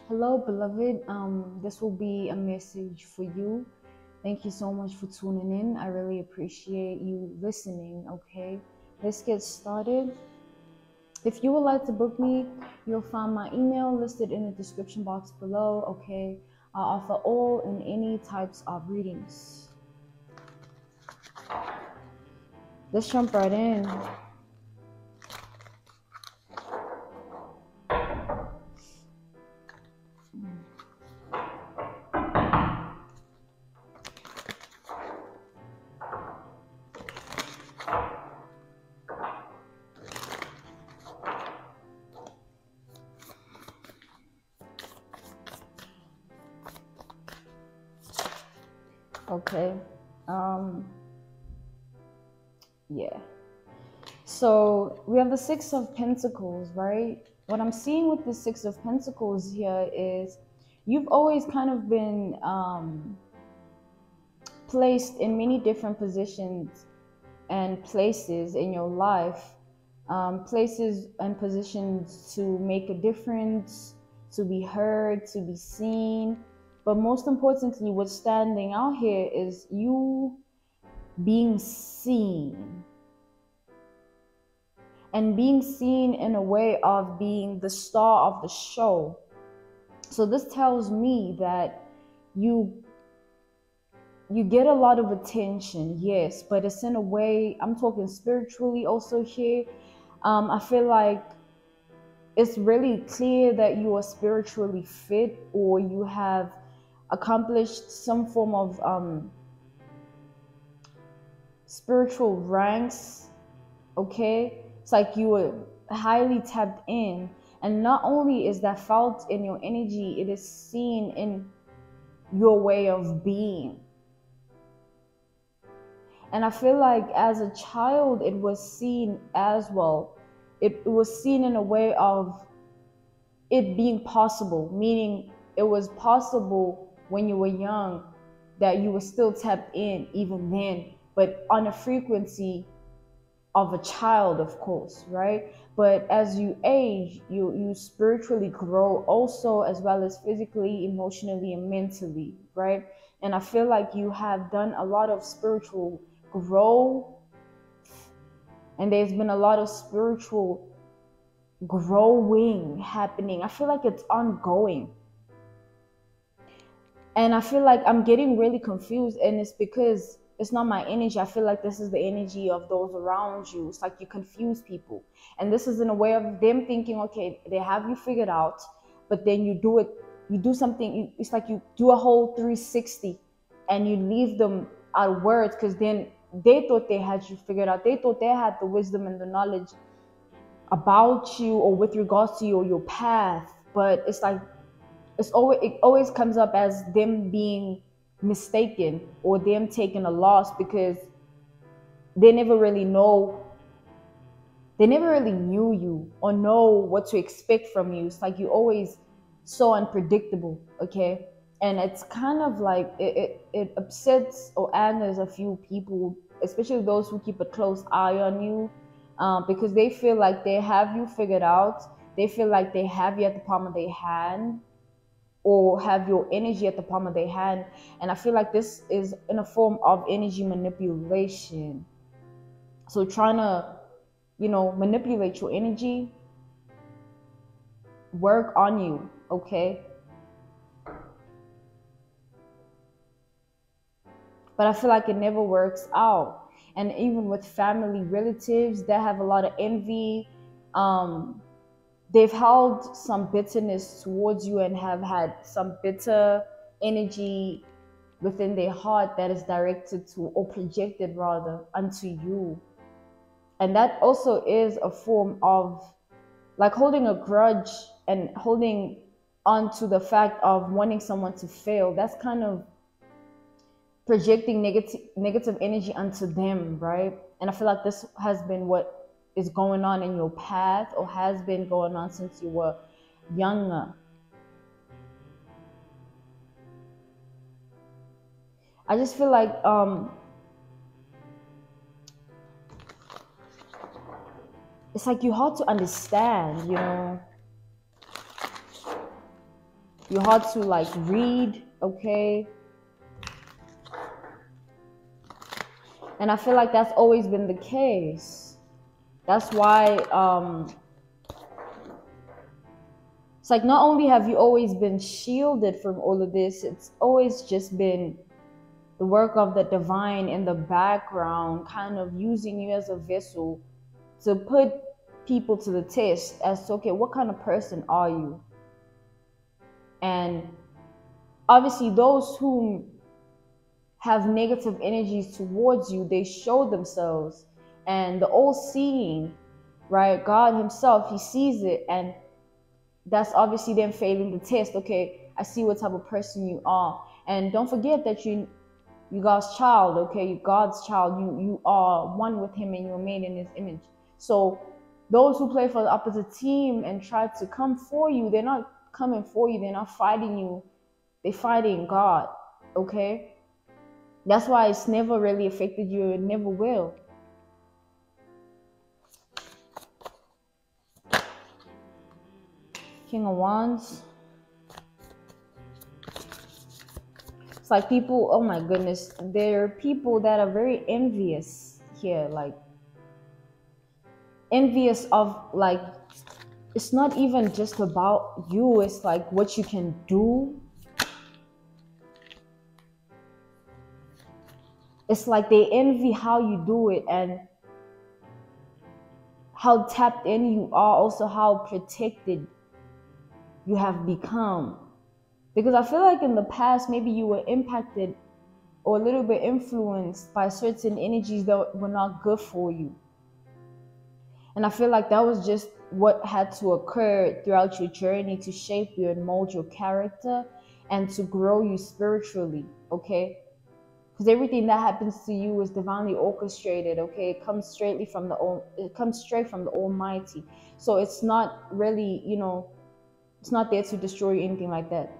Hello, beloved. This will be a message for you. Thank you so much for tuning in. I really appreciate you listening. Okay, let's get started. If you would like to book me, you'll find my email listed in the description box below. Okay, I offer all and any types of readings. Let's jump right in. Okay. Um. Yeah. So we have the Six of Pentacles, right? What I'm seeing with the Six of Pentacles here is you've always kind of been placed in many different positions and places in your life, places and positions to make a difference, to be heard, to be seen. But most importantly, what's standing out here is you being seen, and being seen in a way of being the star of the show. So this tells me that you you get a lot of attention, yes, but it's in a way, I'm talking spiritually also here. I feel like it's really clear that you are spiritually fit, or you have accomplished some form of spiritual ranks. Okay, it's like you were highly tapped in, and not only is that felt in your energy, it is seen in your way of being. And I feel like as a child it was seen as well. It was seen in a way of it being possible, meaning it was possible when you were young that you were still tapped in even then, but on a frequency of a child, of course, right? But as you age, you spiritually grow also, as well as physically, emotionally, and mentally, right? And I feel like you have done a lot of spiritual growth, and there's been a lot of spiritual growing happening. I feel like it's ongoing. And I feel like I'm getting really confused, and it's because it's not my energy. I feel like this is the energy of those around you. It's like you confuse people. And this is in a way of them thinking, okay, they have you figured out, but then you do something, it's like you do a whole 360 and you leave them at words, because then they thought they had you figured out. They thought they had the wisdom and the knowledge about you or with regards to you or your path. But it's like it always comes up as them being mistaken or them taking a loss, because they never really know they never really knew you or know what to expect from you. It's like you always so unpredictable. Okay, and it's kind of like it upsets or angers a few people, especially those who keep a close eye on you, because they feel like they have you figured out. They feel like they have you at the palm of their hand, or have your energy at the palm of their hand. And I feel like this is in a form of energy manipulation. So trying to, manipulate your energy, work on you, okay? But I feel like it never works out. And even with family relatives that have a lot of envy, they've held some bitterness towards you and have had some bitter energy within their heart that is directed to, or projected rather, unto you. And that also is a form of like holding a grudge and holding on to the fact of wanting someone to fail. That's kind of projecting negative energy onto them, right? And I feel like this has been what is going on in your path, or has been going on since you were younger. I just feel like it's like you hard to understand, You're hard to like read, okay? And I feel like that's always been the case. That's why it's like not only have you always been shielded from all of this, it's always just been the work of the divine in the background, kind of using you as a vessel to put people to the test as to, okay, what kind of person are you? And obviously those who have negative energies towards you, they show themselves. And the all-seeing, right, God himself, he sees it, and that's obviously them failing the test. Okay, I see what type of person you are. And don't forget that you God's child, okay? You God's child. You are one with him and you're made in his image. So those who play for the opposite team and try to come for you, they're not coming for you. They're not fighting you. They're fighting God, okay? That's why it's never really affected you. It never will. King of Wands. It's like people, oh my goodness, there are people that are very envious here, like envious of, like, it's not even just about you, it's like what you can do. It's like they envy how you do it and how tapped in you are, also how protected you have become. Because I feel like in the past, maybe you were impacted or a little bit influenced by certain energies that were not good for you. And I feel like that was just what had to occur throughout your journey to shape you and mold your character and to grow you spiritually, okay? Because everything that happens to you is divinely orchestrated, okay? It comes straight from the Almighty. So it's not really, it's not there to destroy you, anything like that.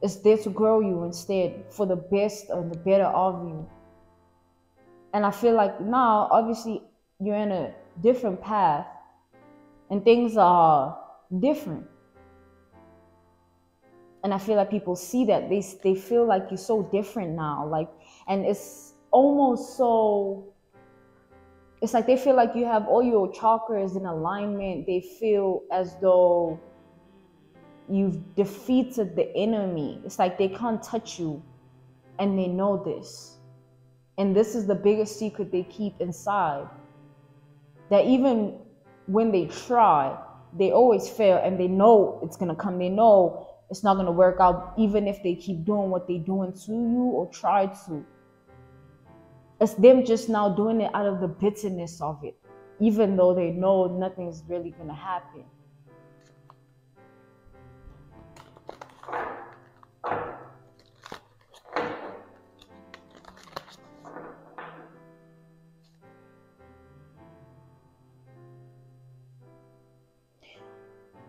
It's there to grow you instead for the best and the better of you. And I feel like now, obviously, you're in a different path and things are different. And I feel like people see that. They feel like you're so different now. Like, and it's almost so, it's like they feel like you have all your chakras in alignment. They feel as though you've defeated the enemy. It's like they can't touch you, and they know this. And this is the biggest secret they keep inside. That even when they try, they always fail, and they know it's gonna come. They know it's not gonna work out, even if they keep doing what they're doing to you or try to. It's them just now doing it out of the bitterness of it, even though they know nothing's really gonna happen.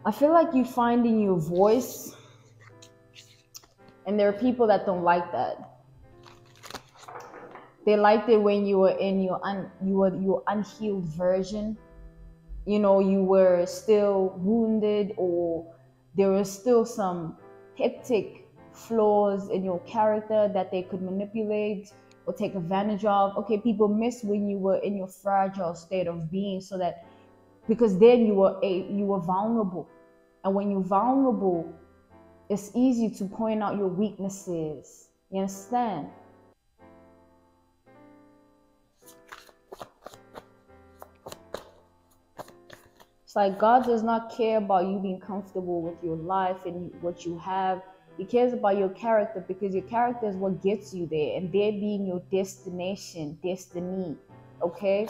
I feel like you're finding your voice, and there are people that don't like that. They liked it when you were in your unhealed version. You were still wounded, or there were still some hectic flaws in your character that they could manipulate or take advantage of. Okay, people miss when you were in your fragile state of being, so that because then you were vulnerable. And when you're vulnerable, it's easy to point out your weaknesses. You understand? It's like God does not care about you being comfortable with your life and what you have. He cares about your character, because your character is what gets you there, and there being your destiny. Okay?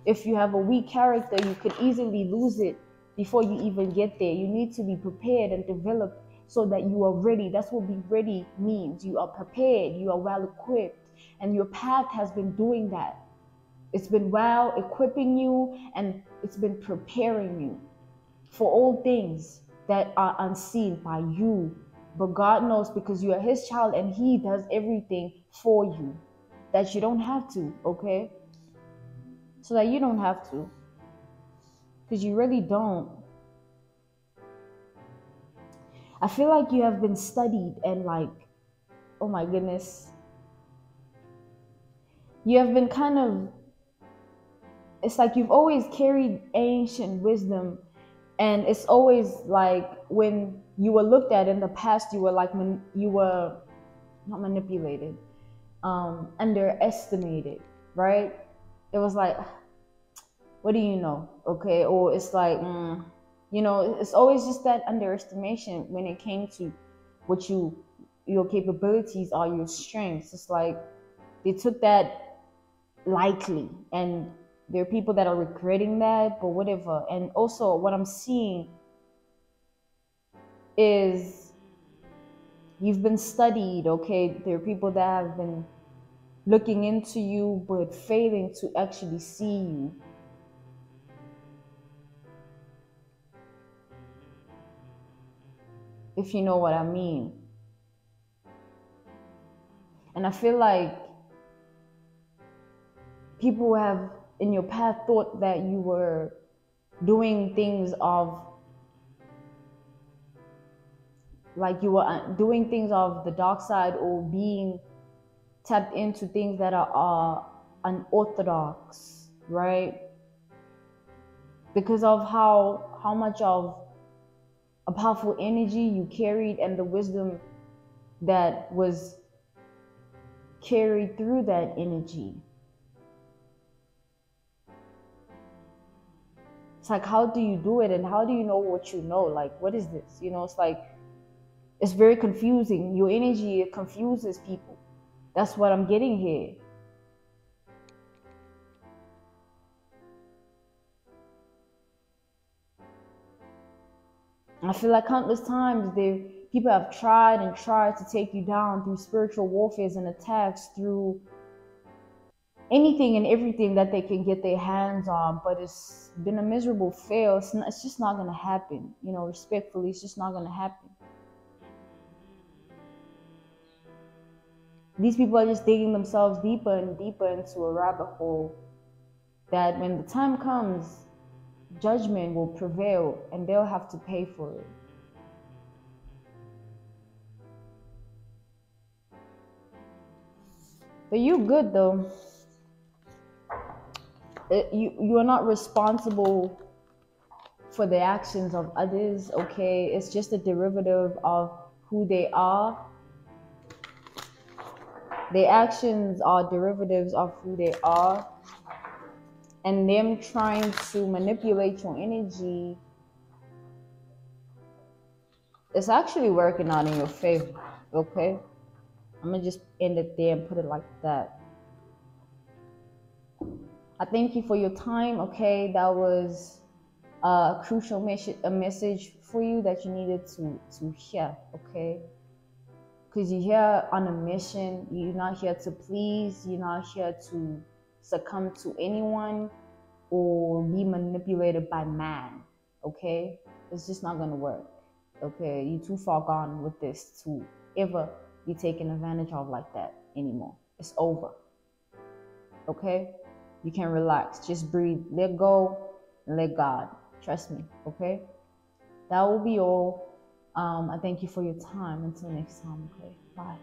If you have a weak character, you could easily lose it before you even get there. You need to be prepared and developed so that you are ready. That's what be ready means. You are prepared, you are well equipped, and your path has been doing that. It's been well equipping you, and it's been preparing you for all things that are unseen by you. But God knows, because you are his child, and he does everything for you that you don't have to, okay? So that you don't have to, because you really don't. I feel like you have been studied and like, oh my goodness, you have been kind of, it's like you've always carried ancient wisdom, and it's always like when you were looked at in the past, you were like, you were not manipulated, underestimated, right? It was like, what do you know? Okay. Or it's like, it's always just that underestimation when it came to what your capabilities are, your strengths. It's like they took that lightly, and there are people that are regretting that, but whatever. And also what I'm seeing is you've been studied, okay? There are people that have been looking into you but failing to actually see you. If you know what I mean. And I feel like people have in your path thought that you were doing things of, like you were doing things of the dark side, or being tapped into things that are unorthodox, right? Because of how much of a powerful energy you carried, and the wisdom that was carried through that energy. It's like, how do you do it, and how do you know what you know? Like, what is this? It's like, it's very confusing. Your energy, it confuses people. That's what I'm getting here. I feel like countless times people have tried and tried to take you down through spiritual warfare and attacks, through anything and everything that they can get their hands on, but it's been a miserable fail. It's just not going to happen. Respectfully, it's just not going to happen. These people are just digging themselves deeper and deeper into a rabbit hole that when the time comes, judgment will prevail and they'll have to pay for it. But you're good though. You are not responsible for the actions of others, okay? It's just a derivative of who they are. Their actions are derivatives of who they are. And them trying to manipulate your energy, it's actually working out in your favor, okay? I'm gonna just end it there and put it like that. I thank you for your time, okay? That was a crucial message for you that you needed to hear, okay? Because you're here on a mission. You're not here to please. You're not here to succumb to anyone or be manipulated by man, okay? It's just not gonna work, okay? You're too far gone with this to ever be taken advantage of like that anymore. It's over, okay? You can relax, just breathe, let go, and let God. Trust me, okay? That will be all. I thank you for your time. Until next time, okay? Bye.